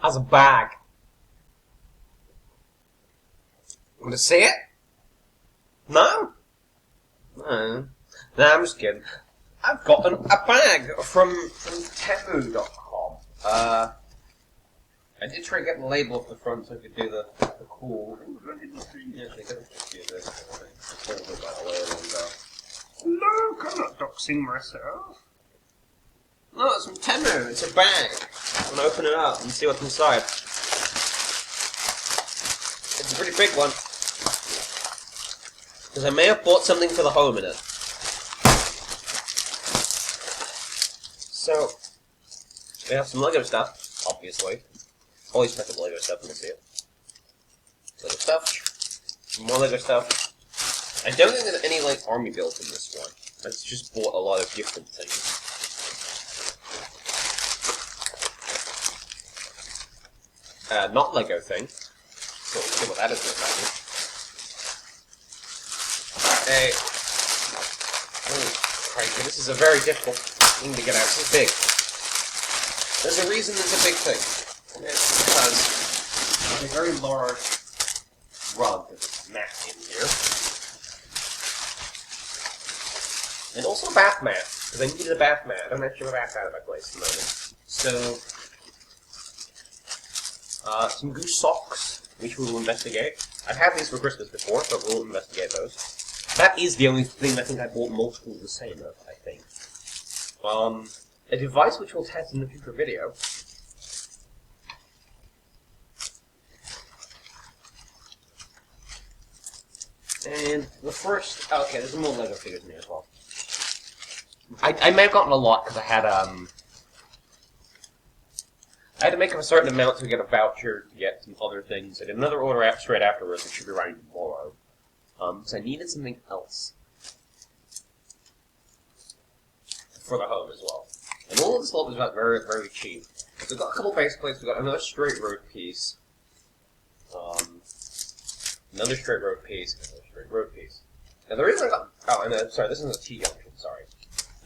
has a bag. Want to see it? No? No. No, I'm just kidding. I've got a bag from temu.com. I did try to get the label off the front so I could do the cool. Look, I'm not doxing myself. No, it's from Temu. It's a bag. I'm gonna open it up and see what's inside. It's a pretty big one. Because I may have bought something for the home in it. So, we have some Lego stuff, obviously. Always pick up Lego stuff when I see it. Lego stuff. More Lego stuff. I don't think there's any, like, army built in this one. I just bought a lot of different things. Not Lego thing. So let's see what that is exactly. Hey. Oh, crikey, this is a very difficult thing to get out. This is big. There's a reason it's a big thing. It's because there's a very large rug mat in here. And also a bath mat, because I needed a bath mat. I don't actually have a bath mat at my place at the moment. So, some goose socks, which we will investigate. I've had these for Christmas before, but we'll investigate those. That is the only thing I think I bought multiple of the same of, I think. A device which we'll test in a future video. And the first... Oh, okay, there's some more Lego figures in here as well. I may have gotten a lot because I had to make up a certain amount to get a voucher to get some other things. I did another order straight afterwards, which should be arriving tomorrow. So I needed something else for the home as well. And all of this stuff is about very, very cheap. So we've got a couple base plates. We've got another straight road piece. Another straight road piece. Another straight road piece. Now the reason I got... Oh, and sorry, this is a T-junction, sorry.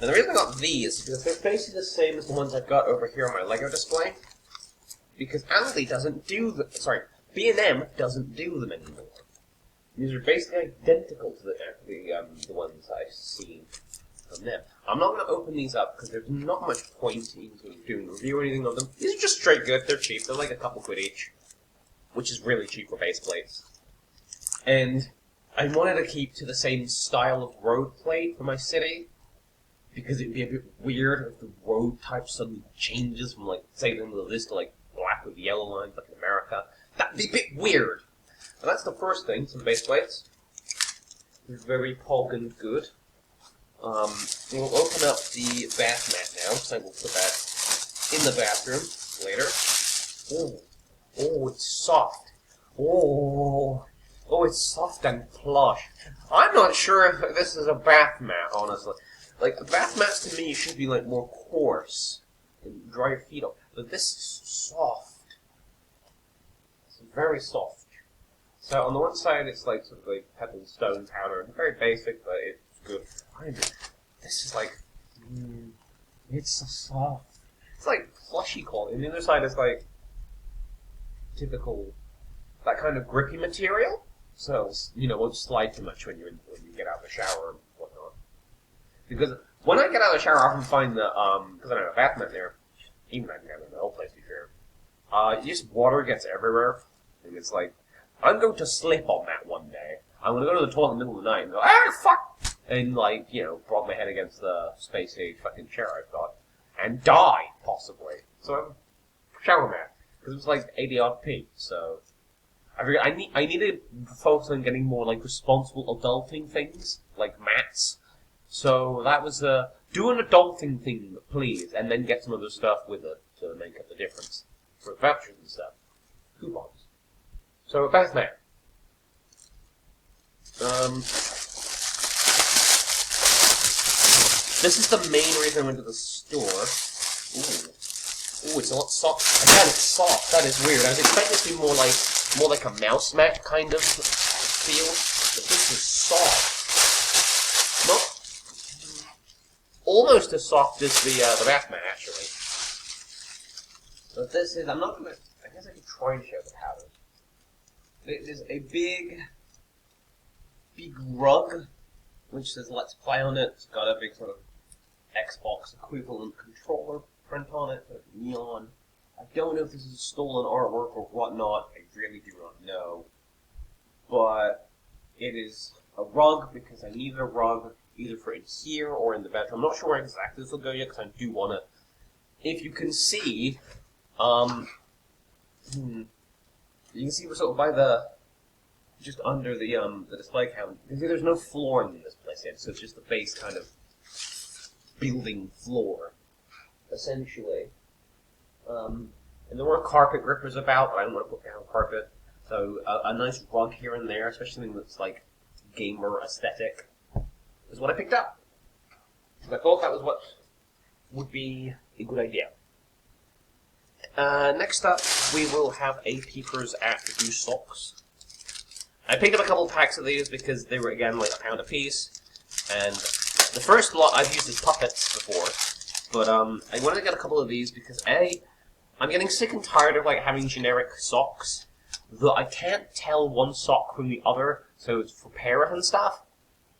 And the reason I got these is because they're basically the same as the ones I've got over here on my Lego display. Because Aldi doesn't do the... Sorry, B&M doesn't do them anymore. These are basically identical to the ones I've seen from them. I'm not going to open these up because there's not much point in doing a review or anything of them. These are just straight good. They're cheap. They're like a couple quid each, which is really cheap for base plates. And I wanted to keep to the same style of road plate for my city, because it'd be a bit weird if the road type suddenly changes from, like, say, this to, like, black with yellow lines, like in America. That'd be a bit weird. And that's the first thing, some base plates. They're very poggin good. We'll open up the bath mat now, so we'll put that in the bathroom later. Oh, it's soft. Oh, it's soft and plush. I'm not sure if this is a bath mat, honestly. Like, bath mats to me should be, like, more coarse and dry your feet off. But this is soft. It's very soft. So on the one side, it's like sort of like pebble stone powder, very basic, but it's good. This is like, it's so soft. It's like plushy quality. And the other side is like typical, that kind of grippy material. So won't slide too much when you get out of the shower and whatnot. Because when I get out of the shower, I often find that because I don't have a bath mat there, even I can have it in the whole place to be fair. Just water gets everywhere, and it's like, I'm going to slip on that one day. I'm going to go to the toilet in the middle of the night and go, fuck! And, prop my head against the space-age fucking chair I've got. And die, possibly. So I have a shower mat. Because it was like 80-odd p, so... I figured I need to focus on getting more, responsible adulting things, like mats. So that was, do an adulting thing, please, and then get some other stuff with it to make up the difference. For vouchers and stuff. Coupons. So, a bath mat. This is the main reason I went to the store. Ooh, it's a lot soft. Again, it's soft. That is weird. I was expecting it to be more like a mouse mat kind of feel, but this is soft. Not almost as soft as the bath mat, actually. But this is. I'm not gonna. guess I could try and show the pattern. There's a big rug which says "Let's Play" on it. It's got a big sort of Xbox equivalent controller print on it, sort of neon. I don't know if this is stolen artwork or whatnot. I really do not know. But it is a rug because I needed a rug either for in here or in the bedroom. I'm not sure where exactly this will go yet because I do want to. If you can see, you can see we're sort of by the just under the display cabinet. You can see there's no flooring in this place yet, so it's just the base kind of building floor, essentially. And there were carpet grippers about, but I don't want to put down carpet. So a nice rug here and there, especially something that's like gamer aesthetic, is what I picked up. I thought that was what would be a good idea. Next up, we will have a peepers at goose socks. I picked up a couple of packs of these because they were, again, like £1 a piece. And the first lot I've used as puppets before, but I wanted to get a couple of these because A, I'm getting sick and tired of like having generic socks that I can't tell one sock from the other, so it's for parent and stuff.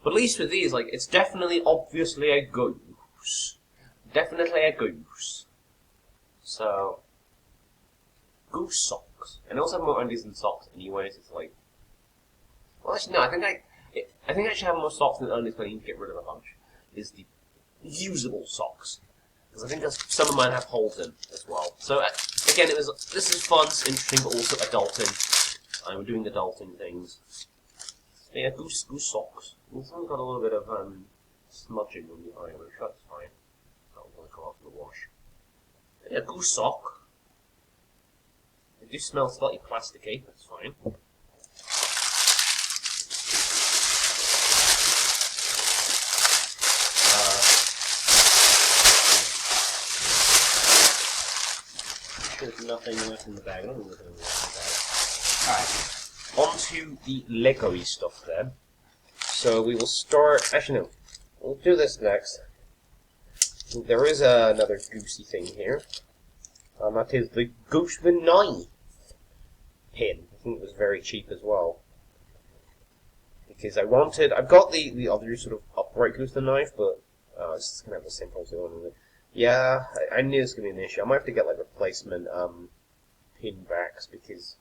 But at least with these, like, it's definitely, obviously a goose. Definitely a goose. So, goose socks. And I also have more undies than socks anyways, it's like... Well, actually, no, I think I actually have more socks than undies, but I need to get rid of a bunch. Is the usable socks. Because I think some of mine have holes in as well. So, again, this is fun, it's interesting, but also adulting. I'm doing adulting things. Yeah, goose socks. This one's got a little bit of smudging on the eye, but I'm sure it's fine. That'll come off in the wash. Yeah, goose sock. They do smell slightly plasticky, that's fine. There's nothing left in the bag. I don't think there's anything left in the bag. Alright, on to the Lego-y stuff then. So we will start... Actually, no. We'll do this next. There is another goosey thing here. That is the Goose the Knife pin. I think it was very cheap as well. Because I've got the other sort of upright Goose the Knife, but it's going to have the same problem. Yeah, I knew this was going to be an issue. I might have to get like replacement pin backs because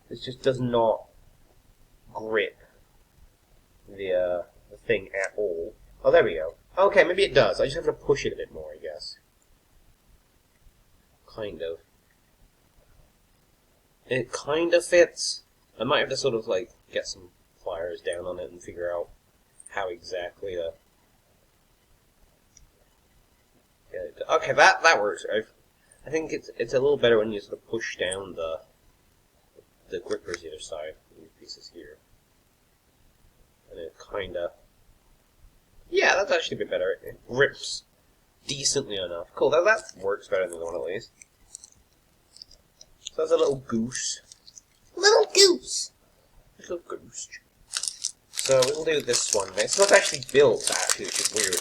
this just does not grip the thing at all. Oh, there we go. Okay, maybe it does. I just have to push it a bit more, I guess. Kind of. It kind of fits. I might have to sort of like get some pliers down on it and figure out how exactly to... Okay, that works. I think it's a little better when you sort of push down the grippers either side. These pieces here, and it kind of, yeah, that's actually a bit better. It grips decently enough. Cool. That works better than the one at least. So that's a little goose. Little goose. Little goose. So we'll do this one next. It's not actually built, actually, which is weird.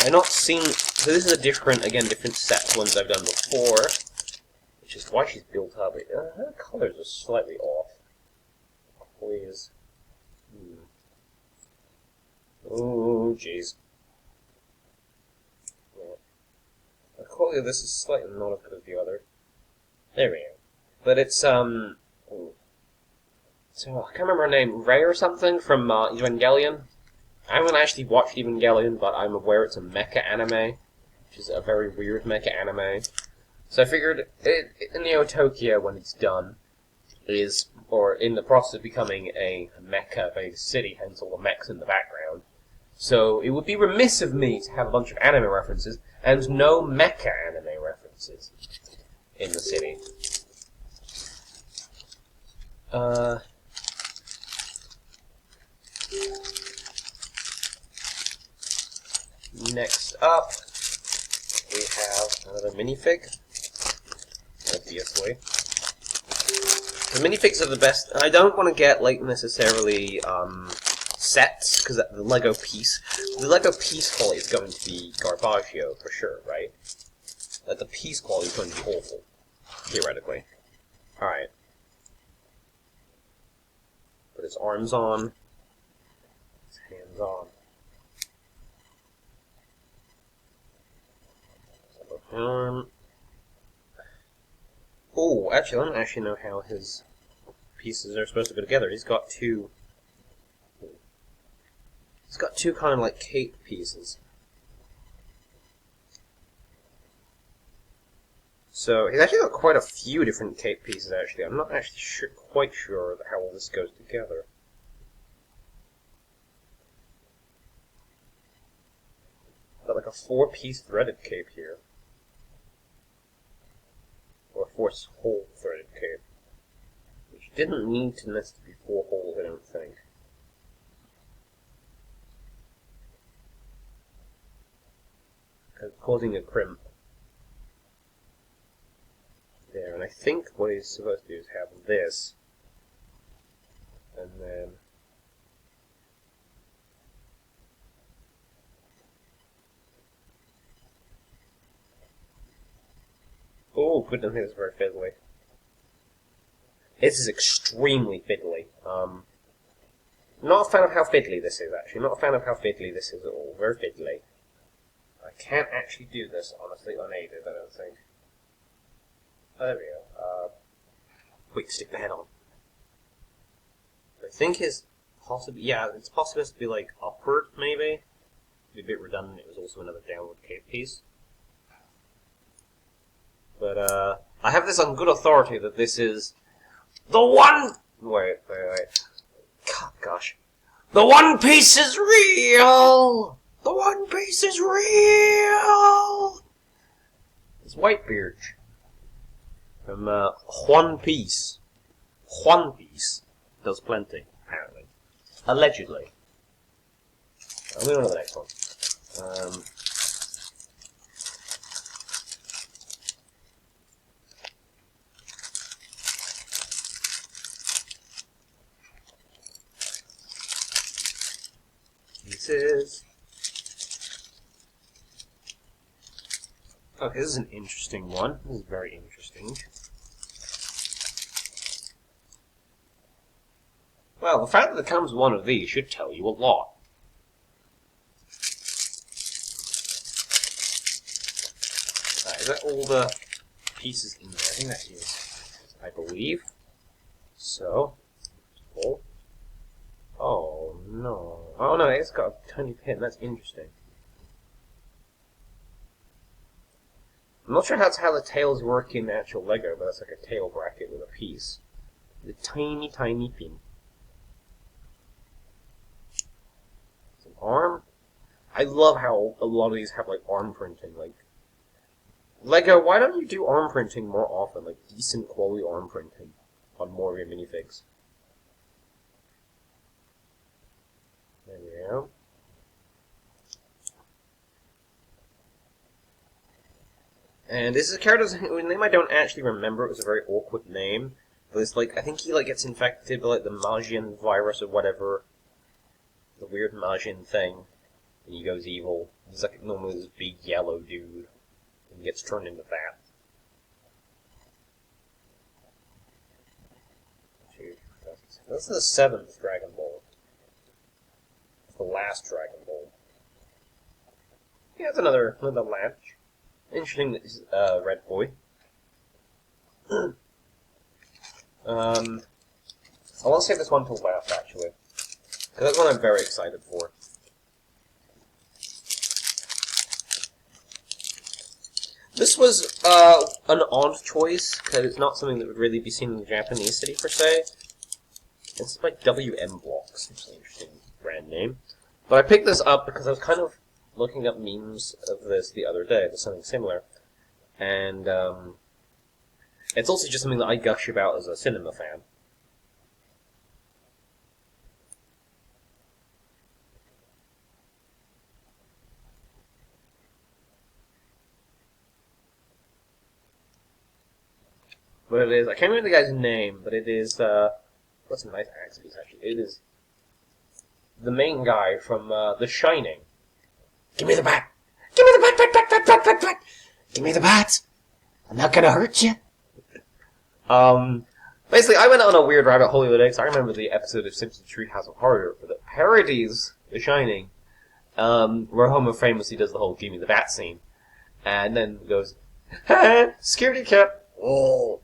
I've not seen... So this is a different set to ones I've done before. Which is why she's built up. Her colours are slightly off. Please. Oh, jeez. Yeah. The quality of this is slightly not as good as the other. There we go. But it's, So, I can't remember her name. Ray or something from Evangelion? I haven't actually watched Evangelion, but I'm aware it's a mecha anime, which is a very weird mecha anime. So I figured Neo Tokyo, when it's done, is, or in the process of becoming a mecha-based city, hence all the mechs in the background. So it would be remiss of me to have a bunch of anime references, and no mecha anime references in the city. Next up, we have another minifig, obviously. The minifigs are the best. I don't want to get, like, necessarily, sets, because the Lego piece quality is going to be garbaggio for sure, right? Like the piece quality is going to be awful, theoretically. Alright. Put his arms on, his hands on. Arm. Oh, actually, I don't actually know how his pieces are supposed to go together. He's got two kind of like cape pieces. So he's actually got quite a few different cape pieces. Actually, I'm not actually quite sure how all this goes together. Got like a 4-piece threaded cape here, or a 4-hole threaded cape, which didn't need to necessarily be 4 holes, I don't think. Causing a crimp. There, and I think what he's supposed to do is have this, and then oh goodness, this is very fiddly. This is extremely fiddly. Not a fan of how fiddly this is, actually. Not a fan of how fiddly this is at all. Very fiddly. I can't actually do this, honestly, unaided, I don't think. Oh, there we go. Wait, stick the head on. I think his possibly, yeah, it's possible to be like upward, maybe. It'd be a bit redundant. It was also another downward cape piece. But I have this on good authority that this is the one. Wait. God, gosh, the One Piece is real. The One Piece is real. It's Whitebeard from One Piece. One Piece does plenty, apparently. Allegedly. I'll move on to the next one. This is... Okay, this is an interesting one. This is very interesting. Well, the fact that it comes one of these should tell you a lot. Is that all the pieces in there? I think that is, I believe. So, oh no. Oh no, it's got a tiny pin. That's interesting. I'm not sure how the tails work in actual Lego, but that's like a tail bracket with a piece. The tiny, tiny pin. It's an arm. I love how a lot of these have like arm printing. Like, Lego, why don't you do arm printing more often? Like decent quality arm printing on more of your minifigs. There we go. And this is a character's name I don't actually remember. It was a very awkward name. But it's like, I think he like gets infected by like the Magian virus or whatever. The weird Magian thing. And he goes evil. He's like normally this big yellow dude. And he gets turned into that. This is the 7th Dragon Ball. It's the last Dragon Ball. Yeah, it's another latch. Interesting that this is Red Boy. I want to save this one till last, actually. Because that's one I'm very excited for. This was an odd choice, because it's not something that would really be seen in the Japanese city, per se. It's like WM Blocks, which is an interesting brand name. But I picked this up because I was kind of looking up memes of this the other day. There's something similar. And it's also just something that I gush about as a cinema fan. But it is, I can't remember the guy's name, but it is, what's a nice axe piece actually? It is, the main guy from The Shining. Give me the bat! Give me the bat, bat, bat, bat, bat, bat, bat! Give me the bat! I'm not gonna hurt you! Basically, I went on a weird rabbit hole the other day, because I remember the episode of Simpsons Treehouse of Horror that parodies The Shining, where Homer famously does the whole "Give me the bat" scene, and then goes, "Ha! Scaredy cat!" Oh,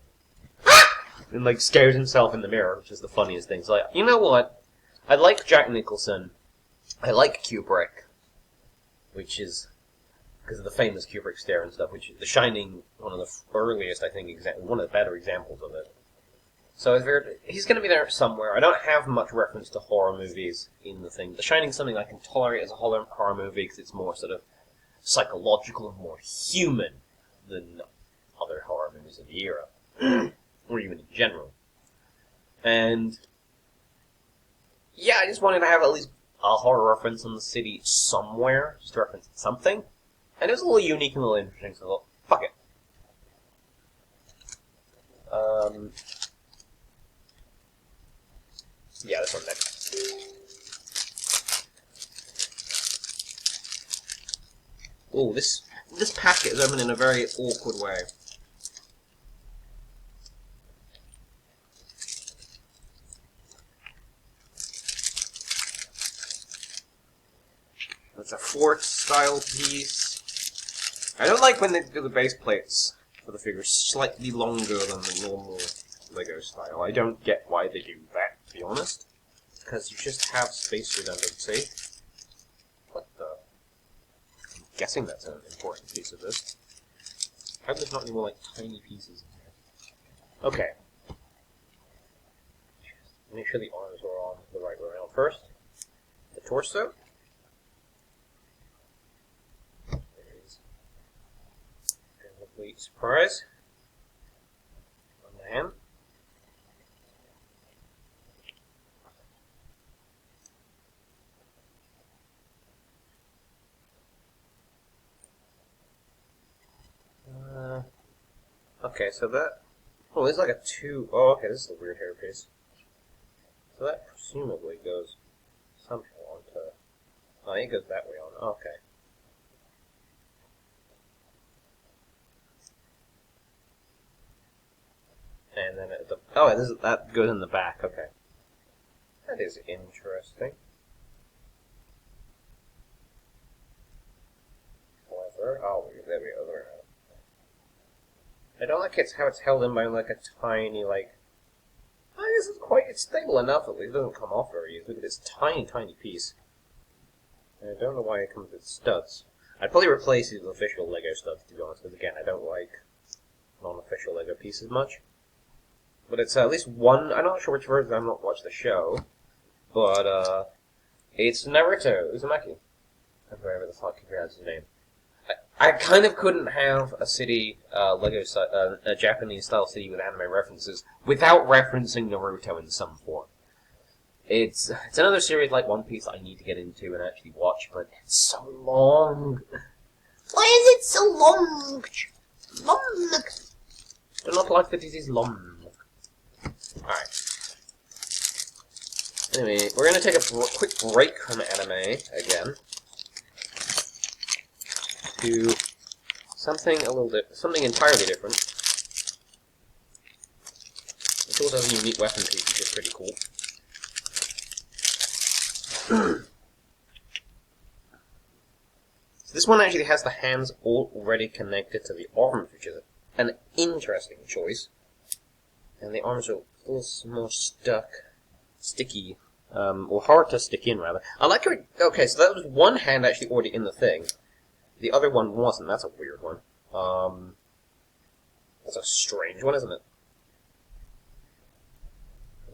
and like scares himself in the mirror, which is the funniest thing. So, like, you know what? I like Jack Nicholson. I like Kubrick, which is because of the famous Kubrick stare and stuff. Which is The Shining, one of the earliest, I think, one of the better examples of it. So he's going to be there somewhere. I don't have much reference to horror movies in the thing. The Shining is something I can tolerate as a horror movie because it's more sort of psychological and more human than other horror movies of the era, or even in general. And yeah, I just wanted to have at least a horror reference on the city somewhere, just to reference something. And it was a little unique and a little interesting, so I thought, fuck it. Yeah, this one next. Oh, this packet is opened in a very awkward way. It's a fort-style piece. I don't like when they do the base plates for the figures slightly longer than the normal Lego style. I don't get why they do that, to be honest. Because you just have space redundancy. What the? I'm guessing that's an important piece of this. I hope there's not any more, like, tiny pieces in here. Okay. Make sure the arms are on the right way around first. The torso. There it is. And a complete surprise. On the hand. Okay, so that... Oh, there's like a two... Oh, okay, this is a weird hairpiece. So that presumably goes somehow onto... Oh, it goes that way on. Okay. And then at the... Oh, that goes in the back. Okay. That is interesting. However... Oh, there we go. I don't like how it's held in by like a tiny, like... I guess it's stable enough at least. It doesn't come off very easily. Look at this tiny, tiny piece. And I don't know why it comes with studs. I'd probably replace it with official Lego studs, to be honest, because again, I don't like non-official Lego pieces much. But it's at least one... I'm not sure which version, I've not watched the show. But, it's Naruto Uzumaki. Whatever the fuck he pronounces his name. I kind of couldn't have a city, a Japanese-style city with anime references without referencing Naruto in some form. It's another series like One Piece that I need to get into and actually watch, but it's so long. Why is it so long? Long. Do not like that it is long. Alright. Anyway, we're going to take a quick break from anime again. To something something entirely different. It also has a unique weapon piece, which is pretty cool. So this one actually has the hands already connected to the arms, which is an interesting choice. And the arms are a little more sticky, or hard to stick in rather. I like how okay, so that was one hand actually already in the thing. The other one wasn't. That's a weird one. That's a strange one, isn't it?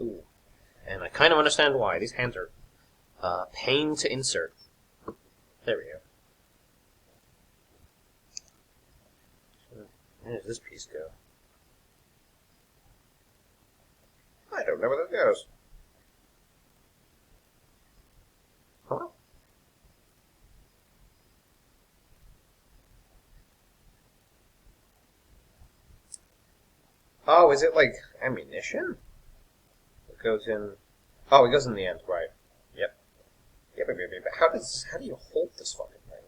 Ooh. And I kind of understand why. These hands are pain to insert. There we go. Where does this piece go? I don't know where that goes. Huh? Oh, is it like ammunition? It goes in... Oh, it goes in the end, right. Yep. How do you hold this fucking thing?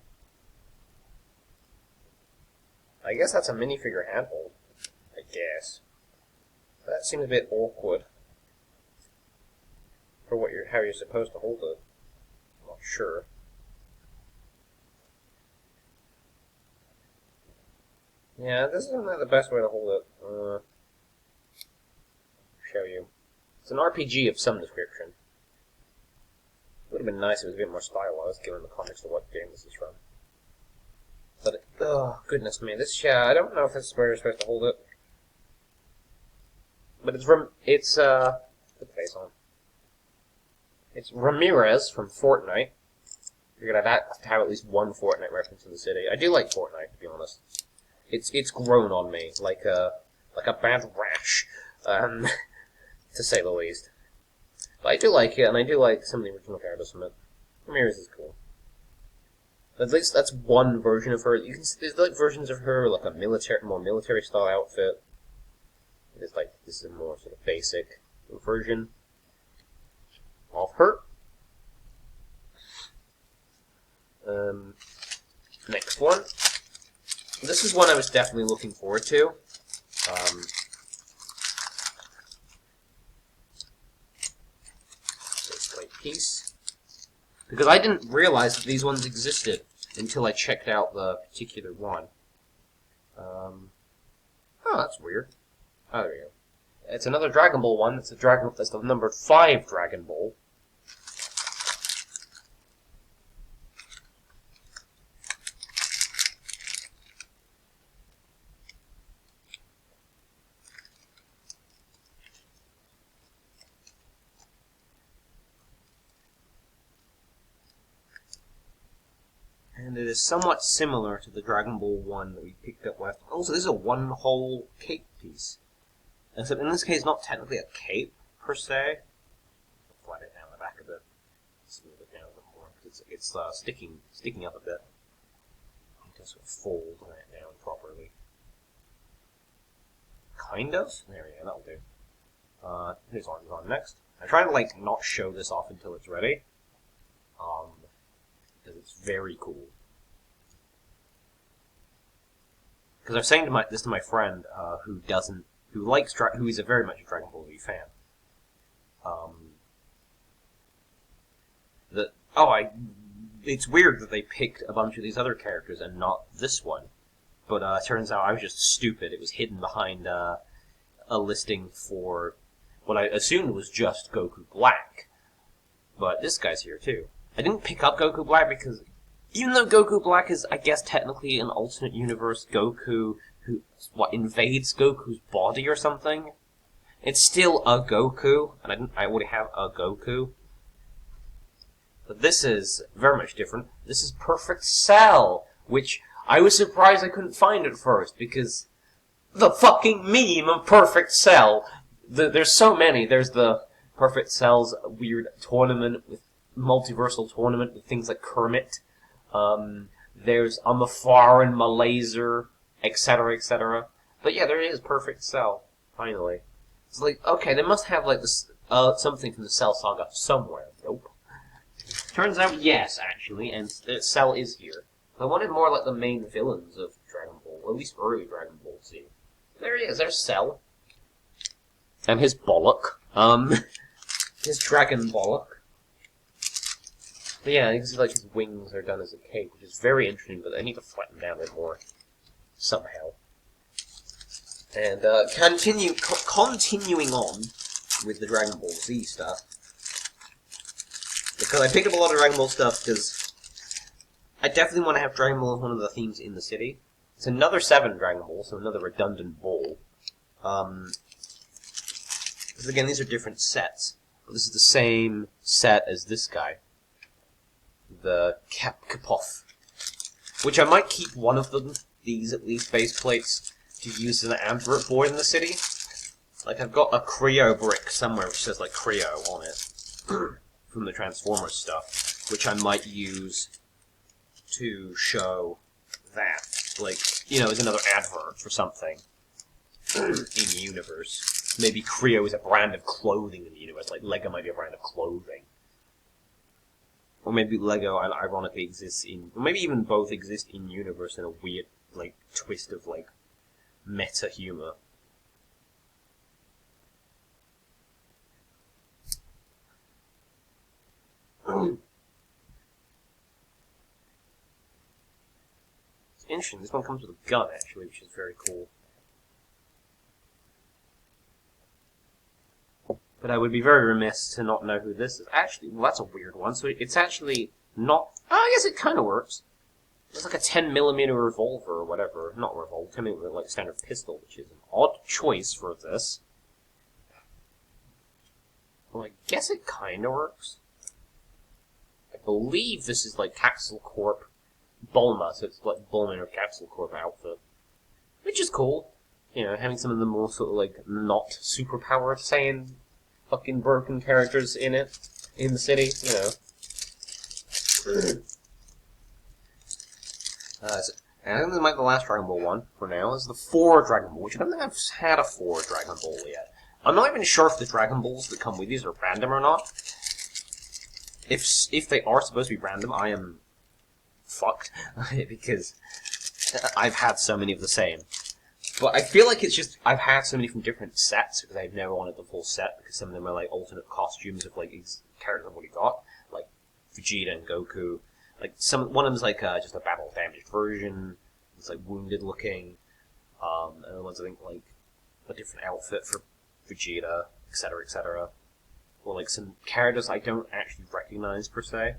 I guess that's a minifigure handhold. I guess. That seems a bit awkward for how you're supposed to hold it. I'm not sure. Yeah, this isn't the best way to hold it. Show you. It's an RPG of some description. Would have been nice if it was a bit more stylized, given the context of what game this is from. But, oh, goodness me, this, yeah, I don't know if this is where you're supposed to hold it. But put the face on. It's Ramirez from Fortnite. You're gonna have to have at least one Fortnite reference in the city. I do like Fortnite, to be honest. It's grown on me, like a bad rash, to say the least. But I do like it, and I do like some of the original characters from it. Ramirez is cool. At least that's one version of her. There's like versions of her, like a more military style outfit. It's like this is a more sort of basic version of her. Next one. This is one I was definitely looking forward to. Piece. Because I didn't realize that these ones existed until I checked out the particular one. Oh, that's weird. Oh, there we go. It's another Dragon Ball one. That's the number 5 Dragon Ball. And it is somewhat similar to the Dragon Ball 1 that we picked up last. Also, this is a one whole cape piece. Except in this case, not technically a cape, per se. I'll flat it down the back a bit. Smooth it down a bit more, because it's sticking up a bit. I need to sort of fold that down properly. Kind of? There we go, that'll do. His arm's on next. I try to, like, not show this off until it's ready. Because it's very cool. Because I was saying this to my friend, who is very much a Dragon Ball Z fan. It's weird that they picked a bunch of these other characters and not this one. But it turns out I was just stupid. It was hidden behind a listing for what I assumed was just Goku Black. But this guy's here too. I didn't pick up Goku Black because, even though Goku Black is, I guess, technically an alternate universe Goku who, invades Goku's body or something, it's still a Goku, and I already have a Goku. But this is very much different. This is Perfect Cell, which I was surprised I couldn't find at first, because the fucking meme of Perfect Cell, there's so many. There's the Perfect Cell's weird tournament with multiversal tournament with things like Kermit. There's Amafar and Malazer, etc., etc. But yeah, there is Perfect Cell. Finally, it's like, okay, they must have like this something from the Cell Saga somewhere. Nope. Turns out, yes, actually, and Cell is here. I wanted more like the main villains of Dragon Ball, or at least early Dragon Ball Z. There he is. There's Cell, and his bollock. His dragon bollock. But yeah, you can see like his wings are done as a cape, which is very interesting, but I need to flatten down a bit more. Somehow. And continuing on with the Dragon Ball Z stuff. Because I picked up a lot of Dragon Ball stuff, because I definitely want to have Dragon Ball as one of the themes in the city. It's another 7 Dragon Ball, so another redundant ball. Because again, these are different sets. This is the same set as this guy. The Kapoff. Which I might keep one of them, these at least, base plates, to use as an advert board in the city. Like, I've got a Creo brick somewhere which says, like, Creo on it. From the Transformers stuff. Which I might use to show that. Like, you know, as another advert for something. In the universe. Maybe Creo is a brand of clothing in the universe. Like, Lego might be a brand of clothing. Or maybe Lego ironically exists in, or maybe even both exist in universe in a weird, like, twist of, like, meta humor. It's interesting, this one comes with a gun, actually, which is very cool. But I would be very remiss to not know who this is. Actually, well, that's a weird one. So it's actually not... Oh, I guess it kind of works. It's like a 10mm revolver or whatever. Not revolver, 10mm, like standard pistol, which is an odd choice for this. Well, I guess it kind of works. I believe this is like Capsule Corp Bulma, so it's like Bulma or Capsule Corp outfit. Which is cool. You know, having some of the more sort of like not superpowered Saiyan fucking broken characters in it, in the city, you know. And I think this might be the last Dragon Ball one for now. This is the 4 Dragon Ball, which I don't think I've had a 4 Dragon Ball yet. I'm not even sure if the Dragon Balls that come with these are random or not. If they are supposed to be random, I am fucked because I've had so many of the same. But I feel like it's just, I've had so many from different sets, because I've never wanted the full set, because some of them are like alternate costumes of like these characters I've already got, like Vegeta and Goku. Like one of them's like just a battle damaged version, it's like wounded looking, and the ones I think like a different outfit for Vegeta, etc., etc. Or like some characters I don't actually recognize per se.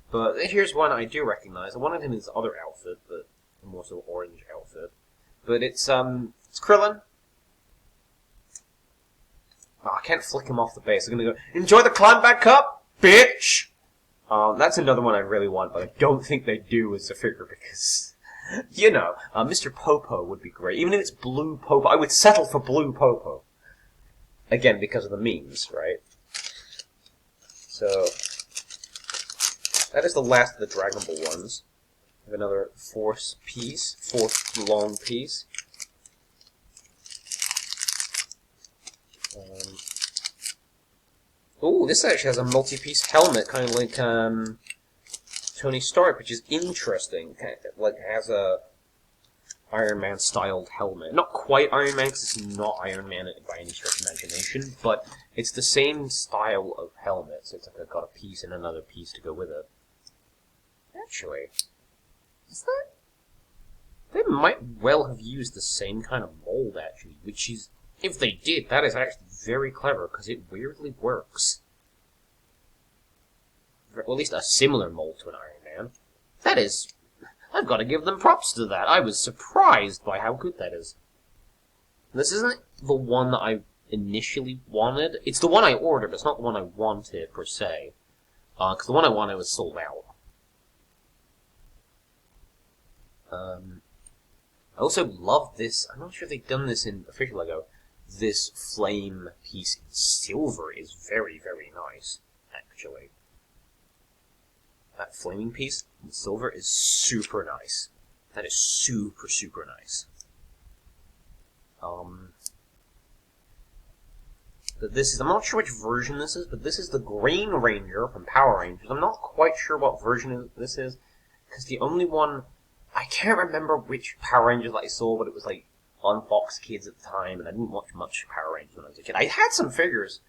But here's one I do recognize, and one of them is the other outfit, but a more sort of orange outfit. But it's Krillin. Oh, I can't flick him off the base. I'm gonna go, enjoy the climb back up, bitch! That's another one I really want, but I don't think they do as a figure because, you know, Mr. Popo would be great. Even if it's Blue Popo, I would settle for Blue Popo. Again, because of the memes, right? So, that is the last of the Dragon Ball ones. We have another fourth long piece. Ooh, this actually has a multi-piece helmet, kind of like Tony Stark, which is interesting. Like, it has a Iron Man-styled helmet. Not quite Iron Man, because it's not Iron Man by any stretch of imagination, but it's the same style of helmet, so it's like I've got a piece and another piece to go with it. Actually, is that... They might well have used the same kind of mold, actually, which is... If they did, that is actually very clever, because it weirdly works. Or at least a similar mold to an Iron Man. That is... I've got to give them props to that. I was surprised by how good that is. This isn't the one that I initially wanted. It's the one I ordered, it's not the one I wanted, per se. Because the one I wanted was sold out. I also love this. I'm not sure if they've done this in official Lego. This flame piece in silver is very, very nice, actually. That flaming piece in silver is super nice. That is super, super nice. But this is, I'm not sure which version this is, but this is the Green Ranger from Power Rangers. I'm not quite sure what version this is, because the only one, I can't remember which Power Rangers that I saw, but it was like on Fox Kids at the time, and I didn't watch much Power Rangers when I was a kid. I had some figures,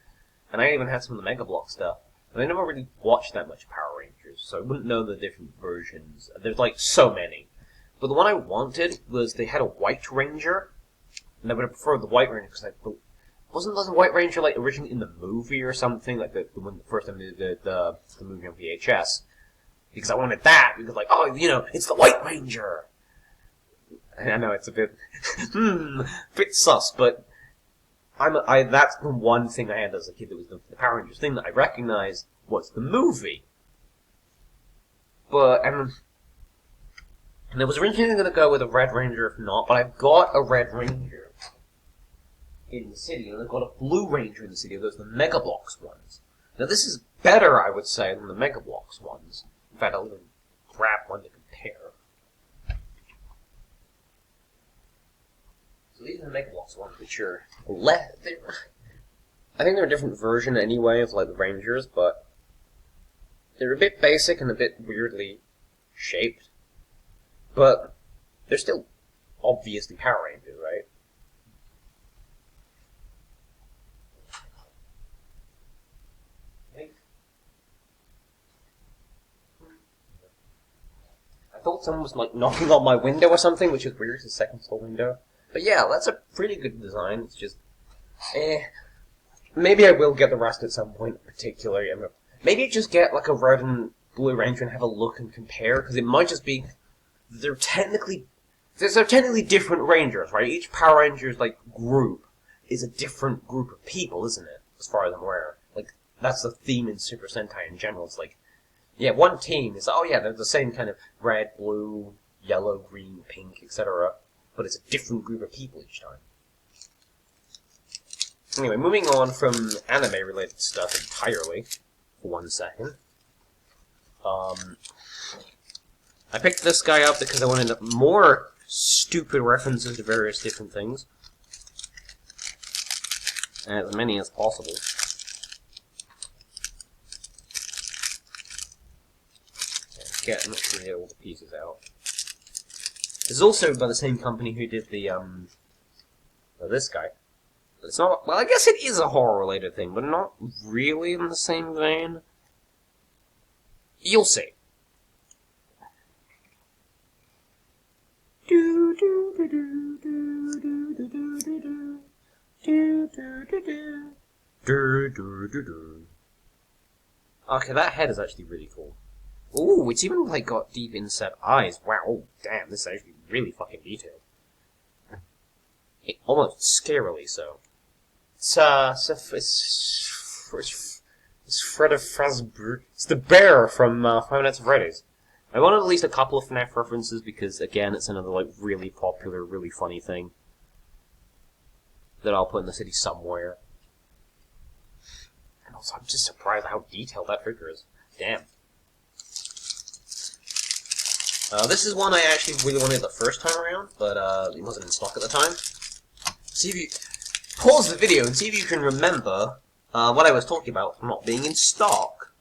and I even had some of the Mega Block stuff, but I never really watched that much Power Rangers, so I wouldn't know the different versions. There's like so many. But the one I wanted was, they had a White Ranger, and I would have preferred the White Ranger, because wasn't the White Ranger like originally in the movie or something? Like the first time they did the movie on VHS. Because I wanted that, because like, oh, you know, it's the White Ranger! I know, it's a bit, bit sus, but that's the one thing I had as a kid that was the Power Rangers thing that I recognized was the movie. But, and I was originally going to go with a Red Ranger if not, but I've got a Red Ranger in the city, and I've got a Blue Ranger in the city. Those are the Mega Bloks ones. Now this is better, I would say, than the Mega Bloks ones. In fact, I'll even grab one to compare. So these are the Mega Bloks ones, which are I think they're a different version anyway of like the Rangers, but They're a bit basic and a bit weirdly shaped, but they're still obviously Power Rangers, right? I thought someone was like knocking on my window or something, which is weird. It's a second floor window. But yeah, that's a pretty good design. It's just, maybe I will get the rest at some point, particularly. Maybe just get like a red and blue Ranger and have a look and compare, because it might just be they're technically different Rangers, right? Each Power Rangers like group is a different group of people, isn't it? As far as I'm aware, like that's the theme in Super Sentai in general. It's like, yeah, one team is they're the same kind of red, blue, yellow, green, pink, etc. But it's a different group of people each time. Anyway, moving on from anime-related stuff entirely, for 1 second. I picked this guy up because I wanted more stupid references to various different things. And as many as possible. Get all the pieces out. This is also by the same company who did the, this guy. It's not, well, I guess it is a horror-related thing, but not really in the same vein. You'll see. Okay, that head is actually really cool. Ooh, it's even like got deep inset eyes. Wow, oh, damn, this is actually really fucking detailed. Almost scarily so. It's Fred of Frasburg. It's the bear from Five Nights at Freddy's. I wanted at least a couple of FNAF references because, again, it's another like really popular, really funny thing that I'll put in the city somewhere. And also, I'm just surprised how detailed that figure is. Damn. This is one I actually really wanted the first time around, but it wasn't in stock at the time. See if you pause the video and see if you can remember what I was talking about not being in stock.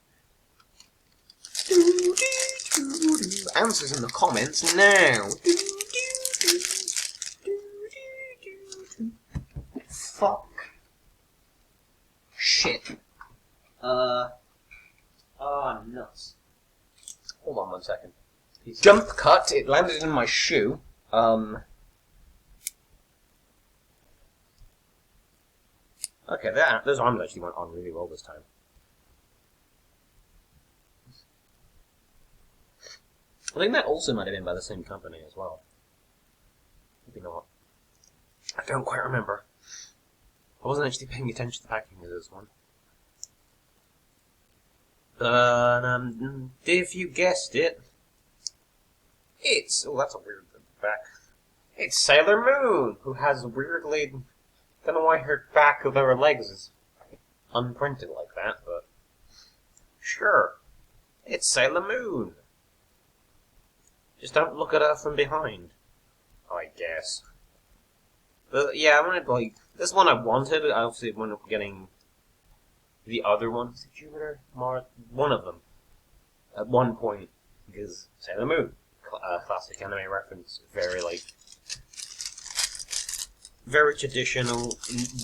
Answers in the comments now. Fuck. Shit. Nuts. Hold on 1 second. Jump cut, it landed in my shoe. Okay, those arms actually went on really well this time. I think that also might have been by the same company as well. Maybe not. I don't quite remember. I wasn't actually paying attention to the packaging of this one. If you guessed it, it's... Oh, that's a weird back. It's Sailor Moon, who has weirdly... Don't know why her back of her legs is unprinted like that, but... Sure. It's Sailor Moon. Just don't look at her from behind. I guess. But, yeah, I wanted, like... This one I wanted, I obviously wound up getting... The other one. Was it Jupiter? Mars? One of them. At one point. Because Sailor Moon. Classic anime reference. Very, like... Very traditional,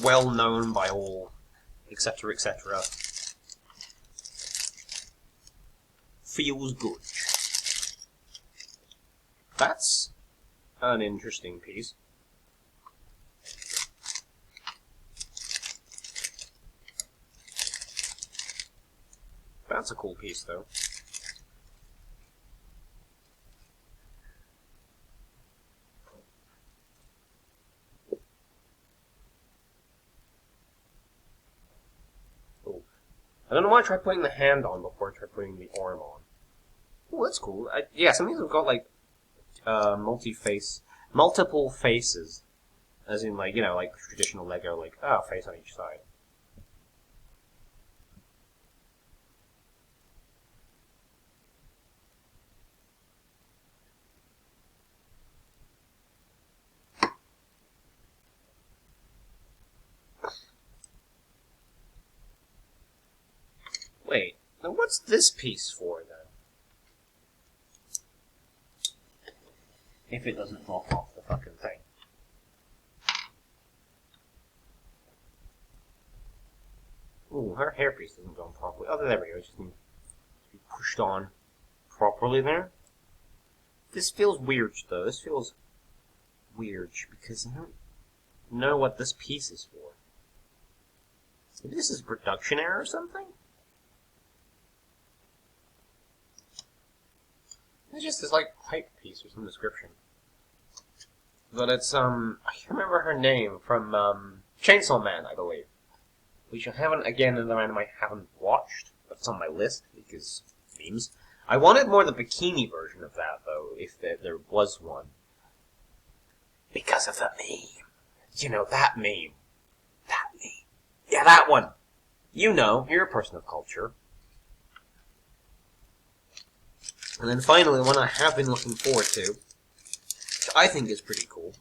well known by all, etc., etc. Feels good. That's an interesting piece. That's a cool piece, though. I don't know why I tried putting the hand on before I tried putting the arm on. Oh, that's cool. Yeah, some of these have got, like, multiple faces. As in, like, you know, like traditional Lego, like, face on each side. Wait, now what's this piece for? if it doesn't drop off the fucking thing. Ooh, her hairpiece isn't going properly. Oh, there we go. It just needs to be pushed on properly there. This feels weird, though. This feels weird because I don't know what this piece is for. Maybe this is a production error or something? It's just this, like, pipe piece or some description. But it's, I can't remember her name from, Chainsaw Man, I believe. Which I haven't, again, in the random I haven't watched, but it's on my list, because memes. I wanted more the bikini version of that, though, if there was one. Because of the meme. You know, that meme. That meme. Yeah, that one! You know, you're a person of culture. And then finally, one I have been looking forward to, which I think is pretty cool.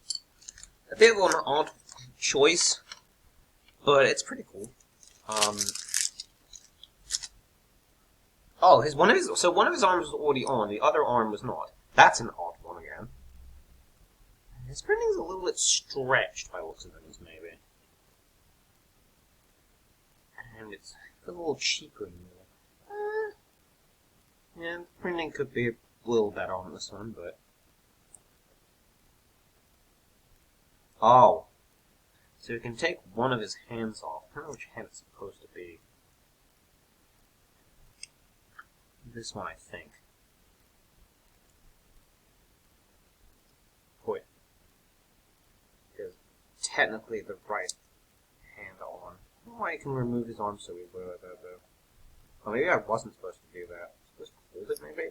A bit of an odd choice, but it's pretty cool. Oh, one of his arms was already on, the other arm was not. That's an odd one again. His printing's a little bit stretched by looks of things, maybe. And it's a little cheaper in there. Yeah, the printing could be a little better on this one, but... Oh. So we can take one of his hands off. I don't know which hand it's supposed to be. This one, I think. Wait. Because technically the right hand on. I don't know why I can remove his arm so easily like that, though. Oh, maybe I wasn't supposed to do that. Supposed to hold it, maybe?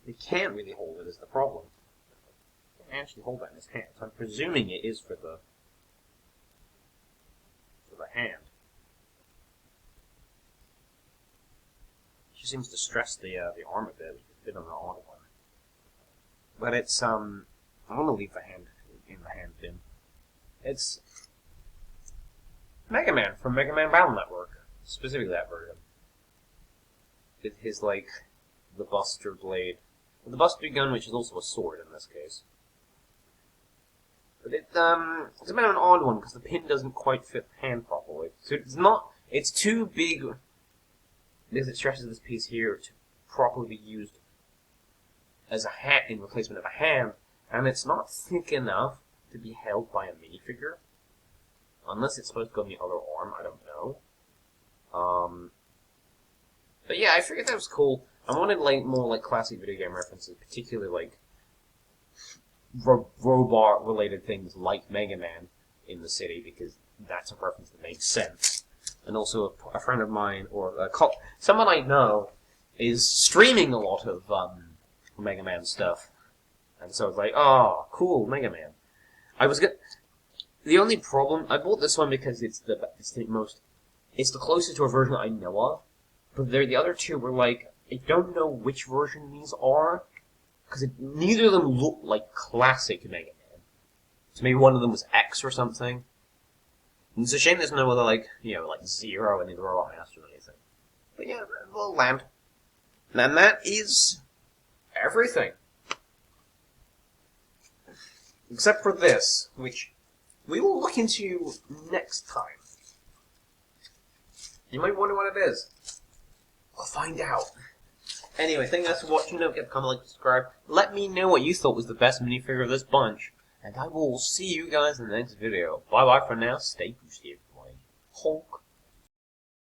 He can't really hold it, is the problem. He can't actually hold that in his hand, so I'm presuming it is for the hand. She seems to stress the arm a bit, which is a bit of an odd one. But it's, I want to leave the hand in the hand bin. It's Mega Man from Mega Man Battle Network. Specifically that version. With his, like, the Buster Blade. The Buster Gun, which is also a sword in this case. But it's a bit of an odd one, because the pin doesn't quite fit the hand properly. So it's too big, because it stretches this piece here to properly be used as a hat in replacement of a hand, and it's not thick enough to be held by a minifigure. Unless it's supposed to go on the other arm, I don't know. But yeah, I figured that was cool. I wanted like more like classic video game references, particularly like robot-related things like Mega Man in the city, because that's a reference that makes sense. And also a friend of mine, or someone I know, is streaming a lot of Mega Man stuff. And so it's like, oh, cool, Mega Man. The only problem, I bought this one because it's the closest to a version I know of. But the other two were like, I don't know which version these are, because neither of them look like classic Mega Man. So maybe one of them was X or something. And it's a shame there's no other, like Zero and the Robot Master or anything. But yeah, we'll land. And that is everything. Except for this, which we will look into next time. You might wonder what it is. We'll find out. Anyway, thank you guys for watching. Don't forget to comment, like, subscribe. Let me know what you thought was the best minifigure of this bunch. And I will see you guys in the next video. Bye-bye for now. Stay boosty, everybody. Hulk.